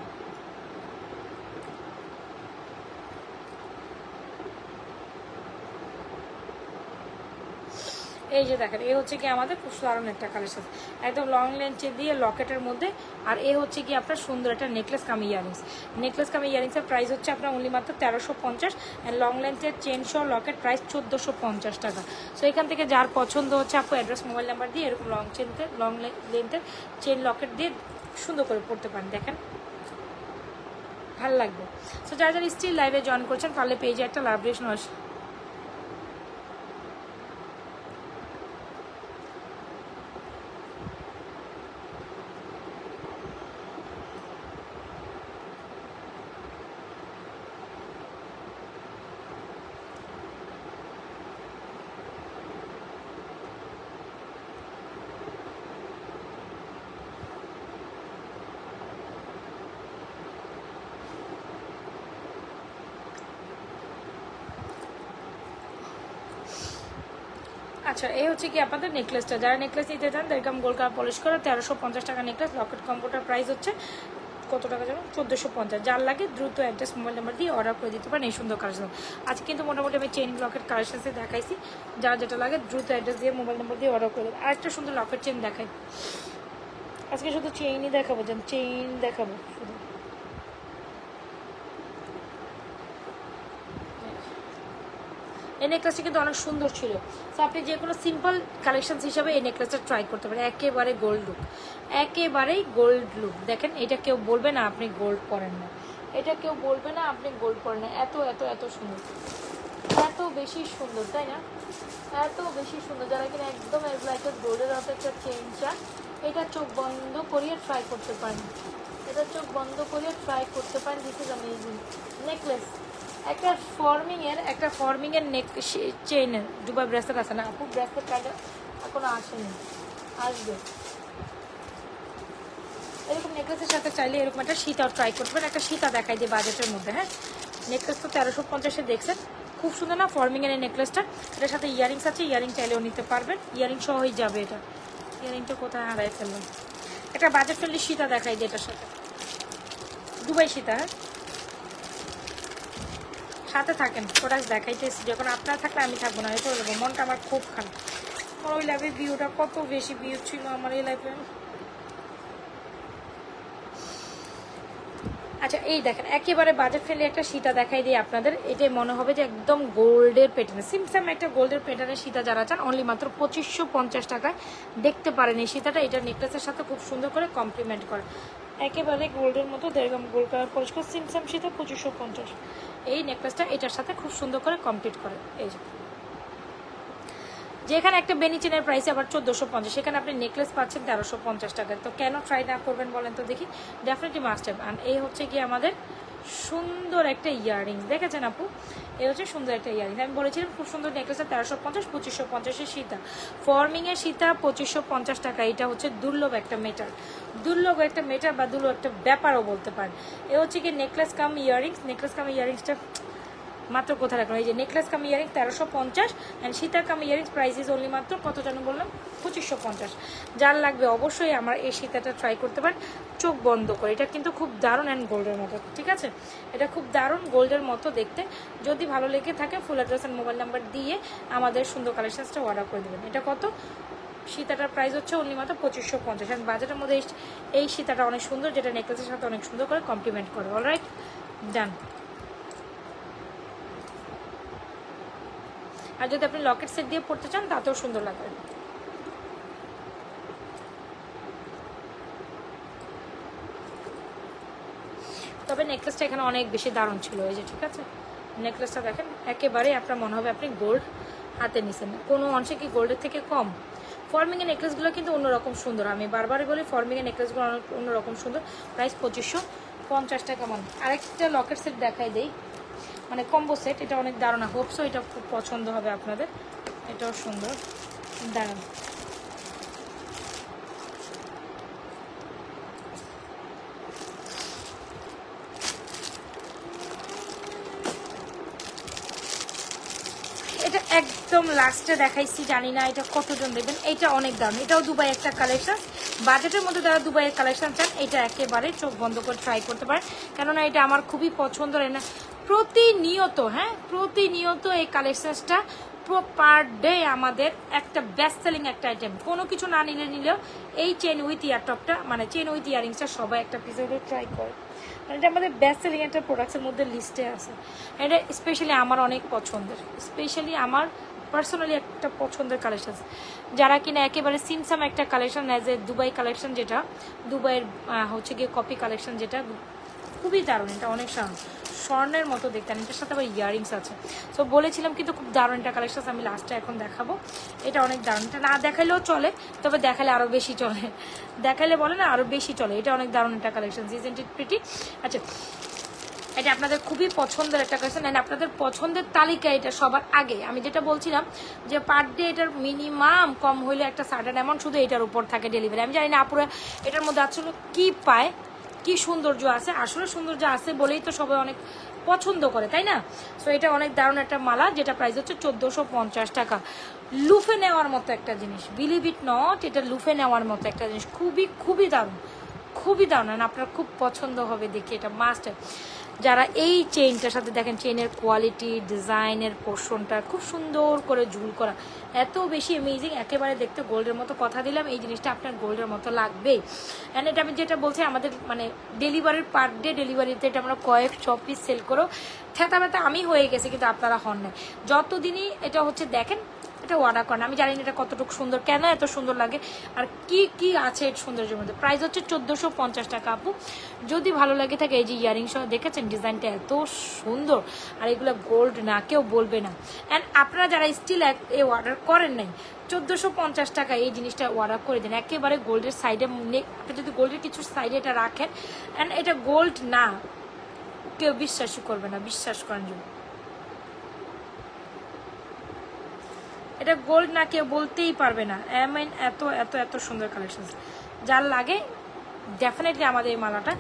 এই যে দেখেন এ হচ্ছে কি আমাদের খুব দারুণ একটা কালেকশন, একদম লং লেন্থে দিয়ে লকেটের মধ্যে। আর এ হচ্ছে কি আপনার সুন্দর একটা নেকলেস কাম ইয়ারিংস, নেকলেস কাম ইয়ারিংসের প্রাইস হচ্ছে আপনার অনলি মাত্র 1350। অ্যান্ড লং লেন্থের চেন সহ লকেট প্রাইস 1450 টাকা। সো এখান থেকে যার পছন্দ হচ্ছে আপু অ্যাড্রেস মোবাইল নাম্বার দিয়ে এরকম লং লেন্থের চেন লকেট দিয়ে সুন্দর করে পড়তে পারেন, দেখেন ভালো লাগবে। সো যারা যারা স্টিল লাইভে জয়েন করছেন পারলে পেজে একটা লাভ রেশন আসে। আচ্ছা এই হচ্ছে কি আপনাদের নেকলেসটা, যারা নেকলেস নিতে চান এরকম গোল্ড কালার পলিশ করা 1350 টাকা নেকলেস। লকেট কম্বোটার প্রাইস হচ্ছে কত টাকা জানো, 1450। যার লাগে দ্রুত অ্যাড্রেস মোবাইল নাম্বার দিয়ে অর্ডার করে দিতে পারেন এই সুন্দর কালেকশন। আজকে কিন্তু মোটামুটি আমি চেইন লকেট কালেকশনসে দেখাইছি, যার যেটা লাগে দ্রুত অ্যাড্রেস দিয়ে মোবাইল নাম্বার দিয়ে অর্ডার করে দেবেন। আরেকটা সুন্দর লকেট চেইন দেখাই, আজকে শুধু চেইনই দেখাবো, যেন চেইন দেখাবো শুধু। এই নেকলেসটা কিন্তু অনেক সুন্দর ছিল। সো আপনি যে কোনো সিম্পল কালেকশন হিসাবে এই নেকলেসটা ট্রাই করতে পারেন। একেবারে গোল্ড লুক, একেবারেই গোল্ড লুক। দেখেন এটা কেউ বলবে না আপনি গোল্ড পরেন না, এটা কেউ বলবে না আপনি গোল্ড পরেন না। এত এত এত সুন্দর, এত বেশি সুন্দর, তাই না? এত বেশি সুন্দর। যারা কিনা একদম একটা গোল্ডের হাতে একটা চেন চান, এটা চোখ বন্ধ করিয়ে ট্রাই করতে পারেন, এটা চোখ বন্ধ করিয়ে ট্রাই করতে পারেন। This is amazing necklace. একটা ফর্মিংয়ের নেক চেইনের দুবাই ব্রেসলেট আছে না আপু? ব্রেসলেট কার্ডে এখনো আসেনি, আসবে। এরকম নেকলেসের সাথে চাইলে এরকম একটা সীতাও ট্রাই করতে পারেন। একটা সীতা দেখাই দিয়ে বাজেটের মধ্যে। হ্যাঁ, নেকলেস তো 1350-এ দেখছেন, খুব সুন্দর না ফর্মিংয়ের এই নেকলেসটা? এটার সাথে ইয়ারিংস আছে, ইয়ারিং চাইলেও নিতে পারবেন, ইয়ারিং সহই যাবে। এটা ইয়ারিংটা কোথায় হারাই ফেললাম? একটা বাজেট ফ্রেন্ডলি সীতা দেখাই দিয়ে এটার সাথে, দুবাই সীতা। হ্যাঁ, সাথে থাকেন, প্রোডাক্ট দেখাইতেছি। যখন আপনারা থাকলে আমি থাকবো না, চলে যাবো। মনটা আমার খুব খারাপ। আমার ওই লাইফে ভিউটা কত বেশি ভিউ ছিল আমার এই লাইফে। আচ্ছা, এই দেখেন একেবারে বাজেট ফ্রেন্ডলি একটা সীতা দেখাই দিই আপনাদের। এটাই মনে হবে যে একদম গোল্ডের প্যাটার্নে, সিমসাম একটা গোল্ডের প্যাটার্নের সীতা যারা চান, অনলি মাত্র 2550 টাকায় দেখতে পারেন এই সীতাটা। এটা নেকলেসের সাথে খুব সুন্দর করে কমপ্লিমেন্ট করে, একেবারে গোল্ডের মতো দেড়গাম গোল্ড কালার পরিষ্কার সিমসাম সীতা 2550। এই নেকলেসটা এটার সাথে খুব সুন্দর করে কমপ্লিট করে। এই যেখানে একটা বেনি চেনের প্রাইস আবার 1450, সেখানে আপনি নেকলেস পাচ্ছেন 1350 টাকায়। তো কেন ট্রাই না করবেন বলেন তো দেখি? Definitely must have. আর এই হচ্ছে কি আমাদের সুন্দর একটা ইয়াররিংস, দেখেছেন আপু? এই হচ্ছে সুন্দর একটা ইয়াররিংস। আমি বলেছিলাম খুব সুন্দর নেকলেসটা 1350, 2550-এর সীতা, ফর্মিংয়ের সীতা 2550 টাকা। এটা হচ্ছে দুর্লভ একটা মেটার, দুর্লভ একটা মেটার বা দুর্লভ একটা ব্যাপারও বলতে পারেন। এ হচ্ছে কি necklace cum earrings. Necklace cum ইয়াররিংসটা মাত্র কোথায় রাখলাম? এই যে necklace cum earrings 1350 and Sita cum earrings price is only মাত্র কত যেন বললাম? 2550। যার লাগবে অবশ্যই আমার এই সীতাটা ট্রাই করতে পারেন চোখ বন্ধ করে। এটা কিন্তু খুব দারুণ অ্যান্ড গোল্ডের মতো, ঠিক আছে? এটা খুব দারুণ গোল্ডের মতো দেখতে। যদি ভালো লেগে থাকে full address and mobile number দিয়ে আমাদের সুন্দর কালেকশনসটা অর্ডার করে দেবেন। এটা কত? সীতাটার প্রাইস হচ্ছে অনলি মাত্র 2550। অ্যান্ড বাজেটের মধ্যে এই সীতাটা অনেক সুন্দর, যেটা নেকলেসের সাথে অনেক সুন্দর করে কমপ্লিমেন্ট করে। অলরাইট, ডান। আর যদি আপনি লকেট সেট দিয়ে পড়তে চান তাতেও সুন্দর লাগবে। তবে নেকলেসটা এখানে অনেক বেশি দারুণ ছিল। এই যে, ঠিক আছে, নেকলেসটা দেখেন একেবারে আপনার মনে হবে আপনি গোল্ড হাতে নিছেন, কোনো অংশে কি গোল্ডের থেকে কম। ফর্মিংয়ের নেকলেসগুলো কিন্তু অন্যরকম সুন্দর, আমি বারবারই বলি ফর্মিংয়ের নেকলেসগুলো অন্যরকম সুন্দর। প্রাইস 2550 টাকা। আরেকটা লকেট সেট দেখাই দেই, মানে কম্বো সেট। এটা অনেক দারুণ, হোপসো এটা খুব পছন্দ হবে আপনাদের। এটাও সুন্দর, দারুণ। এটা একদম লাস্টে দেখাইছি, জানি না এটা কতজন দেখবেন। এটা অনেক দারুণ, এটাও দুবাই একটা কালেকশন। বাজেটের মধ্যে যারা দুবাইয়ের কালেকশন চান, এটা একেবারে চোখ বন্ধ করে ট্রাই করতে পারেন, কেননা এটা আমার খুবই পছন্দের। না প্রতিনিয়ত, হ্যাঁ প্রতিনিয়ত এই কালেকশনসটা পার ডে আমাদের একটা বেস্ট সেলিং একটা আইটেম। কোনো কিছু না নিলেও এই চেন উইথ ইয়ারটপটা, মানে চেন উইথ ইয়ারিংসটা সবাই একটা পিস হলে ট্রাই করে। এটা আমাদের বেস্ট সেলিং একটা প্রোডাক্টসের মধ্যে লিস্টে আছে। এটা স্পেশালি আমার অনেক পছন্দের, স্পেশালি আমার পার্সোনালি একটা পছন্দের কালেকশন। যারা কিনা একেবারে সিমসাম একটা collection, as a Dubai collection, যেটা দুবাইয়ের হচ্ছে গিয়ে কপি কালেকশন, যেটা খুবই দারুণ। এটা অনেক স্বর্ণের মতো দেখতে, এটার সাথে আবার ইয়ারিংস আছে। সো বলেছিলাম কিন্তু খুব দারুণ একটা কালেকশন, আমি লাস্টে এখন দেখাবো। এটা অনেক দারুণ, এটা না দেখালেও চলে, তবে দেখালে আরও বেশি চলে, দেখালে বলে না আরও বেশি চলে। এটা অনেক দারুণ একটা কালেকশন, ইজন্ট ইট প্রিটি? আচ্ছা, এটা আপনাদের খুবই পছন্দের একটা কালেকশন, অ্যান্ড আপনাদের পছন্দের তালিকা এটা সবার আগে। আমি যেটা বলছিলাম যে পার ডে এটার মিনিমাম কম হইলে একটা সার্টেন অ্যামাউন্ট শুধু এটার উপর থাকে ডেলিভারি। আমি জানি না আপুরা এটার মধ্যে আসলে কি পায়, কি সৌন্দর্য আছে। আসলে সৌন্দর্য আছে বলেই তো সবাই অনেক পছন্দ করে, তাই না? সো এটা অনেক দারুণ একটা মালা, যেটা প্রাইস হচ্ছে 1450 টাকা। লুফে নেওয়ার মতো একটা জিনিস, বিলিভ ইট নট, এটা লুফে নেওয়ার মতো একটা জিনিস, খুবই খুবই দারুণ, খুবই দারুণ। আপনার খুব পছন্দ হবে দেখে, এটা মাস্ট। যারা এই চেইনটার সাথে দেখেন, চেইনের কোয়ালিটি, ডিজাইনের পোর্শনটা খুব সুন্দর করে ঝুল করা, এত বেশি অ্যামেজিং, একেবারে দেখতে গোল্ডের মতো। কথা দিলাম এই জিনিসটা আপনার গোল্ডের মতো লাগবেই। অ্যান্ড এটা আমি যেটা বলছি, আমাদের মানে ডেলিভারির পার ডে ডেলিভারিতে এটা আমরা কয়েকশো পিস সেল করো, থেতা ব্যথা আমি হয়ে গেছি, কিন্তু আপনারা হন না। যতদিনই এটা হচ্ছে দেখেন, এটা অর্ডার করেন। আমি জানি না এটা কতটুকু সুন্দর, কেন এত সুন্দর লাগে, আর কি কি আছে এর সৌন্দর্যের মধ্যে। প্রাইস হচ্ছে 1450 টাকা আপু। যদি ভালো লাগে থাকে, এই যে ইয়ারিং সহ দেখেছেন, ডিজাইনটা এত সুন্দর, আর এগুলো গোল্ড না, কেউ বলবে না। অ্যান্ড আপনারা যারা স্টিল এ অর্ডার করেন নাই, 1450 টাকা এই জিনিসটা অর্ডার করে দেন, একেবারে গোল্ডের সাইডে। আপনি যদি গোল্ডের কিছু সাইডে এটা রাখেন, অ্যান্ড এটা গোল্ড না, কেউ বিশ্বাসই করবে না, বিশ্বাস করেন। এটা গোল্ড না কেউ বলতেই পারবে না। মিন এত এত এত সুন্দর কালেকশন, যার লাগে ডেফিনেটলি আমাদের এই মালাটা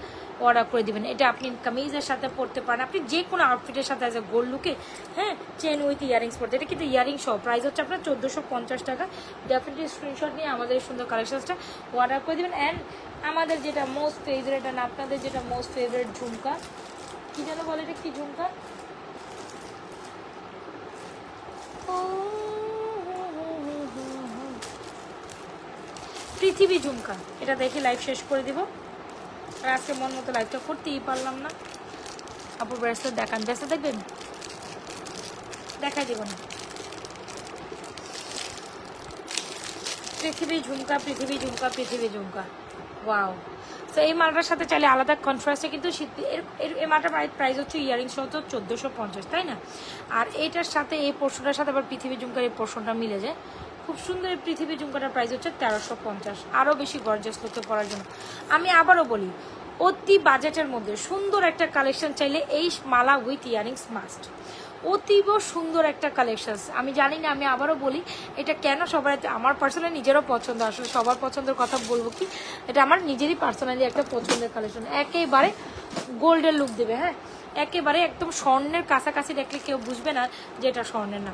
অর্ডার করে দিবেন। এটা আপনি কামিজের সাথে পরতে পারেন, আপনি যে কোনো আউটফিটের সাথে আছে গোল্ড লুকে, হ্যাঁ, চেন উইথ ইয়ারিংস পরতে। এটা কিন্তু ইয়ারিং সহ, প্রাইস হচ্ছে আপনার 1450 টাকা। ডেফিনেটলি স্ক্রিনশট নিয়ে আমাদের এই সুন্দর কালেকশনসটা অর্ডার করে দিবেন। অ্যান্ড আমাদের যেটা মোস্ট ফেভারিট, অ্যান্ড আপনাদের যেটা মোস্ট ফেভারিট ঝুমকা, কি যেন বলে, এটা কি ঝুমকা, পৃথিবী ঝুমকা। এটা দেখে লাইভ শেষ করে দিব, আর আজকে মন মতো লাইভটা করতেই পারলাম না। আপু ব্রেসলেট দেখান, ব্রেসলেট দেখবেন, দেখাই দিব না। পৃথিবী ঝুমকা, পৃথিবী ঝুমকা, পৃথিবী ঝুমকা, ওয়াও। তো এই মালটার সাথে চাইলে আলাদা কন্ট্রাস্টে, কিন্তু এই মালটার প্রাইস হচ্ছে ইয়ারিং সহ তো 1450, তাই না? আর এইটার সাথে এই পোর্শনটার সাথে আবার পৃথিবী ঝুমকার এই পোর্শনটা মিলে যায়, খুব সুন্দর। এই পৃথিবী ঝুমকাটার প্রাইস হচ্ছে 1350, আরও বেশি গর্জাস লুকে পড়ার জন্য। আমি আবারও বলি, অতি বাজেটের মধ্যে সুন্দর একটা কালেকশন চাইলে এই মালা উইথ ইয়ারিংস মাস্ট। অতীব সুন্দর একটা কালেকশন। আমি জানি না, আমি আবারও বলি, এটা কেন সবার, আমার পার্সোনালি নিজেরও পছন্দ, আসলে সবার পছন্দের কথা বলবো কি, এটা আমার নিজেরই পার্সোনালি একটা পছন্দের কালেকশন। একেবারে গোল্ডের লুক দেবে, হ্যাঁ, একেবারে একদম স্বর্ণের কাছাকাছি দেখলে কেউ বুঝবে না যে এটা স্বর্ণের না।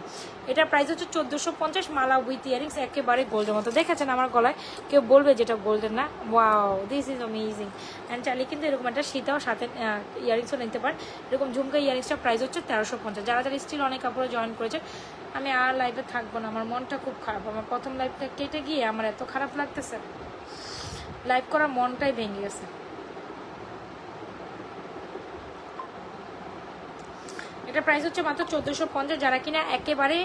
এটার প্রাইস হচ্ছে 1450, মালা উইথ ইয়ারিংস, একেবারে গোল্ডের মতো। দেখেছেন আমার গলায়, কেউ বলবে যেটা গোল্ডের না। Wow, this is amazing. And চাইলে কিন্তু এরকম একটা সীতাও সাথে ইয়ারিংসও নিতে পারেন। এরকম ঝুমকা ইয়ারিংসটার প্রাইস হচ্ছে 1350। যারা যারা স্টিল অনেক কাপড়ে জয়েন করেছে, আমি আর লাইভে থাকবো না, আমার মনটা খুব খারাপ। আমার প্রথম লাইভটা কেটে গিয়ে আমার এত খারাপ লাগতেছে, লাইভ করার মনটাই ভেঙে গেছে। এটা প্রাইস হচ্ছে মাত্র 1450। যারা কিনা একেবারে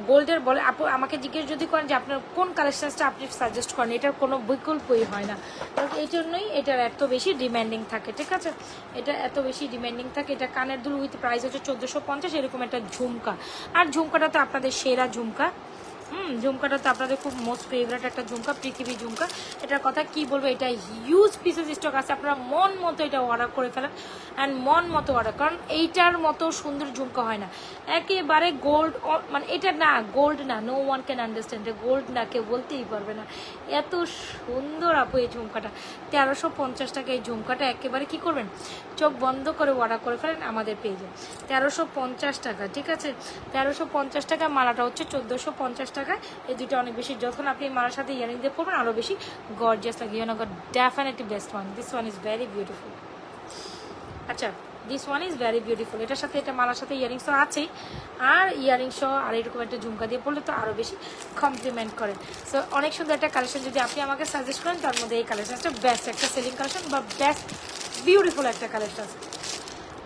গোল্ডের বলে, আপু আমাকে জিজ্ঞেস যদি করেন যে আপনার কোন কালেকশনসটা আপনি সাজেস্ট করেন, এটার কোনো বিকল্পই হয় না। এই জন্যই এটার এত বেশি ডিম্যান্ডিং থাকে, ঠিক আছে? এটা এত বেশি ডিম্যান্ডিং থাকে। এটা কানের দুল উইথ প্রাইস হচ্ছে 1450, এরকম একটা ঝুমকা। আর ঝুমকাটা তো আপনাদের সেরা ঝুমকা, ঝুমকাটা তো আপনাদের খুব মোস্ট ফেভারিট একটা ঝুমকা, পৃথিবী ঝুমকা। এটার কথা কি বলবো, এটা হিউজ পিসেস স্টক আছে, আপনারা মন মতো এটা অর্ডার করে ফেলেন, অ্যান্ড মন মতো অর্ডার, কারণ এইটার মতো সুন্দর ঝুমকা হয় না। একেবারে গোল্ড, মানে এটা না গোল্ড না, no one can understand, gold না, কেউ বলতেই পারবে না। এত সুন্দর আপু এই ঝুমকাটা, 1350 টাকা এই ঝুমকাটা। একেবারে কি করবেন, চোখ বন্ধ করে অর্ডার করে ফেলেন আমাদের পেজে। 1350 টাকা, ঠিক আছে? 1350 টাকা। মালাটা হচ্ছে 1450 টাকা। এই দুটো অনেক বেশি, যখন আপনি মালার সাথে ইয়ারিং দিয়ে পড়বেন আরও বেশি গর্জিয়াস লাগে। You know got definitely best one, this one is very beautiful. আচ্ছা, this one is very beautiful. এটার সাথে, এটা মালার সাথে ইয়ারিংস তো আছেই, আর ইয়ারিংস আর এরকম একটা ঝুমকা দিয়ে পড়লে তো আরও বেশি কমপ্লিমেন্ট করে। সো অনেক সুন্দর একটা কালেকশন, যদি আপনি আমাকে সাজেস্ট করেন তার মধ্যে এই কালেকশনটা বেস্ট একটা সেলিং কালেকশন, বা বেস্ট বিউটিফুল একটা কালেকশন।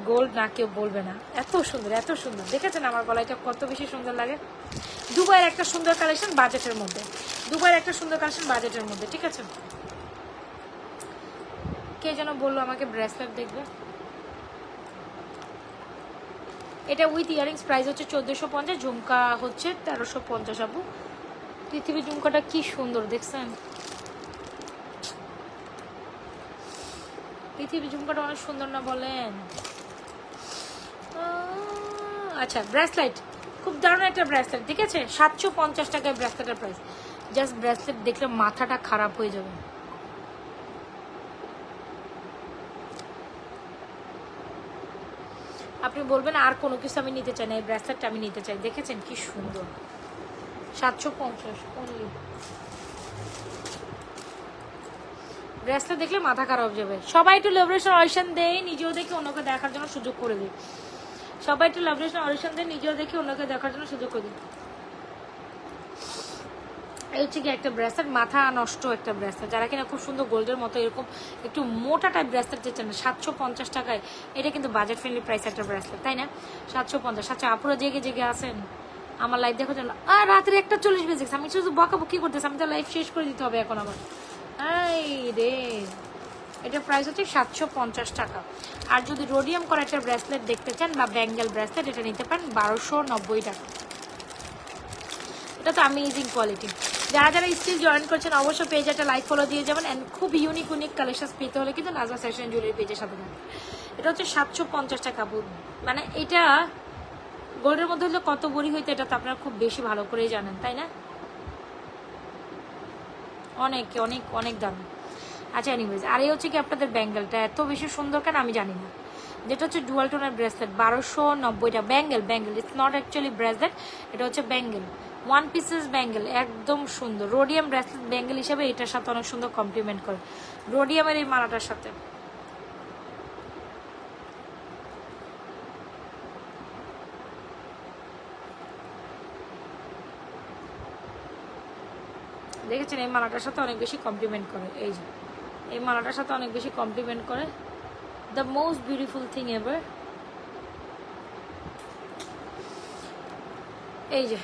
গোল্ড না, কেউ বলবে না, এত সুন্দর, এত সুন্দর। দেখেছেন আমার গলাটা কত বেশি সুন্দর লাগে। দুবাইয়ের একটা সুন্দর কালেকশন বাজেটের মধ্যে, দুবাইয়ের একটা সুন্দর কালেকশন বাজেটের মধ্যে, ঠিক আছে? কে যেন বললো আমাকে ব্রেসলেট দেখবে, এটা উইথ ইয়ারিংস প্রাইস হচ্ছে 1450, ঝুমকা হচ্ছে 1350 আপু। পৃথিবী ঝুমকাটা কি সুন্দর দেখছেন, পৃথিবী ঝুমকাটা অনেক সুন্দর না বলেন? আচ্ছা, ব্রেসলেট খুব দারুণ একটা ব্রেসলেট, ঠিক আছে? 750 টাকায় ব্রেসলেটের প্রাইস। জাস্ট ব্রেসলেট দেখলে মাথাটা খারাপ হয়ে যাবে। আপনি বলবেন আর কোনো কিছু আমি নিতে চাই না, এই ব্রেসলেটটা আমি নিতে চাই। দেখেছেন কি সুন্দর, 750 অনলি। ড্রেসটা দেখলে মাথা খারাপ যাবে। সবাই একটু লাভরেশন অডিশন দেয়, নিজেও দেখে অন্যকে দেখার জন্য সুযোগ করে দিই। সবাই একটু লাভরেশন অডিশন দেয়, নিজেও দেখে অন্যকে দেখার জন্য সুযোগ করে দিই। এই হচ্ছে কি একটা ব্রেসলেট, মাথা নষ্ট একটা ব্রেসলেট। যারা কিনা খুব সুন্দর গোল্ডের মতো এরকম একটু মোটা টাইপ ব্রেসলেট চেয়েছেন 750 টাকায়, এটা কিন্তু বাজেট ফ্রেন্ডলি প্রাইস একটা ব্রেসলেট, তাই না? 750। আচ্ছা আপুরা জেগে জেগে আসেন, আমার লাইফ দেখো চলো। রাত্রে 1:40 বেজে গেছে, আমি শুধু বকাবকি করতেছি, আমি তো লাইফ শেষ করে দিতে হবে এখন আমার। এই রে, এটা প্রাইস হচ্ছে 750 টাকা। আর যদি রোডিয়াম করা একটা ব্রেসলেট দেখতে চান বা ব্যাঙ্গেল ব্রেসলেট, এটা নিতে পারেন 1290 টাকা। এটা তো অ্যামেজিং কোয়ালিটি। যারা যারা স্টিল জয়েন করছেন অবশ্যই পেজে একটা লাইক ফলো দিয়ে যাবেন। অ্যান্ড খুব ইউনিক ইউনিক কালেকশন পেতে হলে কিন্তু নাজমা ফ্যাশন জুয়েলারি পেজের সাথে থাকবে। এটা হচ্ছে 750 টাকা। মানে এটা গোল্ডের মধ্যে হলে কত বড়ি হইতে, এটা তো আপনারা খুব বেশি ভালো করেই জানেন, তাই না? অনেক অনেক অনেক দাম। আচ্ছা এনিওয়েজ, আর এই হচ্ছে কি আপনাদের ব্যাঙ্গেলটা এত বেশি সুন্দর কেন আমি জানি না, যেটা হচ্ছে ডুয়াল টোনের ব্রেসলেট 1290 টাকা। Bangle bangle, it's not actually bracelet, এটা হচ্ছে ব্যাঙ্গেল, ওয়ান পিসেস ব্যাঙ্গেল, একদম সুন্দর। রোডিয়াম ব্রেসলেট ব্যাঙ্গেল হিসেবে এটার সাথে অনেক সুন্দর কমপ্লিমেন্ট করে রোডিয়ামের এই মালাটার সাথে। দেখেছেন, এই মালাটার সাথে অনেক বেশি কমপ্লিমেন্ট করে। এই যে এই মালাটার সাথে অনেক বেশি কমপ্লিমেন্ট করে। The most beautiful thing ever. এই যে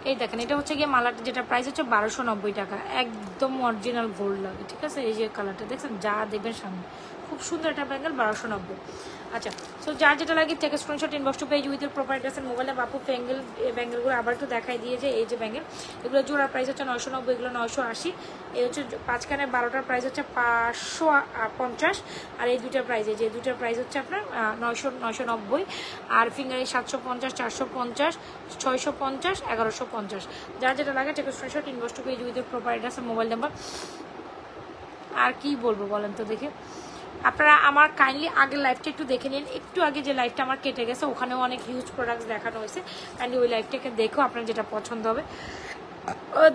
এই দেখেন, এটা হচ্ছে গিয়ে মালাটা, যেটা প্রাইস হচ্ছে 1290 টাকা, একদম অরিজিনাল গোল্ড লাগে, ঠিক আছে? এই যে কালারটা দেখছেন, যা দেখবেন সামনে, খুব সুন্দর একটা ব্যাঙ্গেল, 1290। আচ্ছা, সো যার যেটা লাগে take screenshot, inbox to page with proper address and মোবাইলে। বাপু ব্যাঙ্গেল, এই ব্যাঙ্গেলগুলো আবার একটু দেখাই দিয়ে যে এই যে ব্যাঙ্গেল, এগুলো জোড়ার প্রাইস হচ্ছে 990, এগুলো 980। এই হচ্ছে 5 কানের 12টার প্রাইস হচ্ছে 550। আর এই দুইটার প্রাইস, এই যে দুইটার প্রাইস হচ্ছে আপনার 990। আর ফিঙ্গারে 750, 450, 650, 1150। যার যেটা লাগে take screenshot, inbox to page with proper address and mobile number. আর কি বলবো বলেন তো দেখে, আপনারা আমার কাইন্ডলি আগের লাইভটা একটু দেখে নিন। একটু আগে যে লাইভটা আমার কেটে গেছে, ওখানেও অনেক হিউজ প্রোডাক্টস দেখানো হয়েছে। কাইন্ডলি ওই লাইভটাকে দেখো, আপনার যেটা পছন্দ হবে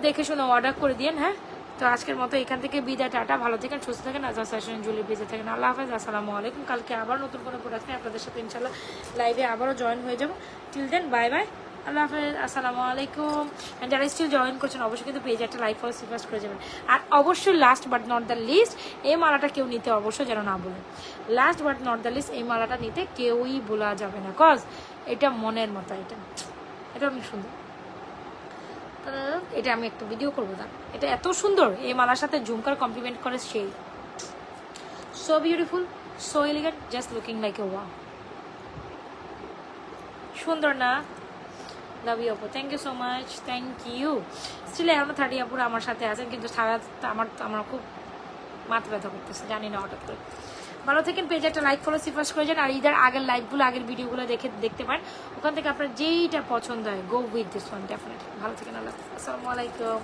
দেখে শুনে অর্ডার করে দিন। হ্যাঁ, তো আজকের মতো এখান থেকে বিদায়, টাটা, ভালো থাকেন, সুস্থ থাকেন, নাজমা ফ্যাশন জুয়েলারি পেজে থাকেন। আল্লাহ হাফেজ, আসসালামু আলাইকুম। কালকে আবার নতুন কোনো প্রোডাক্ট নিয়ে আপনাদের সাথে ইনশাল্লাহ লাইভে আবারও জয়েন হয়ে যাবো। টিল দেন বাই বাই, আল্লাহ হাফেজ, আসসালামু আলাইকুম। অ্যান্ড যারা স্টিল জয়েন করছেন অবশ্যই কিন্তু পেজে একটা লাইক ফলো সিফার্স করে যাবেন। আর অবশ্যই last but not the least, এই মালাটা কেউ নিতে অবশ্যই যেন না বলেন। Last but not the least, এই মালাটা নিতে কেউই বলা যাবে না, কজ এটা মনের মতো, এটা অনেক সুন্দর। এটা আমি একটা ভিডিও করবো, না এটা এত সুন্দর, এই মালার সাথে ঝুমকার কমপ্লিমেন্ট করে সেই so beautiful, so elegant, just looking like a wow. সুন্দর না? লাভ ইউ আপু, thank you so much, thank you. Still এখনো 30 আপুরা আমার সাথে আছেন, কিন্তু সারা আমার খুব মাথা ব্যথা করতেছে, জানি না হঠাৎ করে। ভালো থাকেন, পেজে একটা লাইক ফলো সিফার্স করে যান। আর ঈদের আগের লাইভগুলো, আগের ভিডিওগুলো দেখতে পারেন, ওখান থেকে আপনার যেইটা পছন্দ হয়, go with this one definitely. ভালো থাকেন, আল্লাহ হাফেজ, আসসালামু আলাইকুম।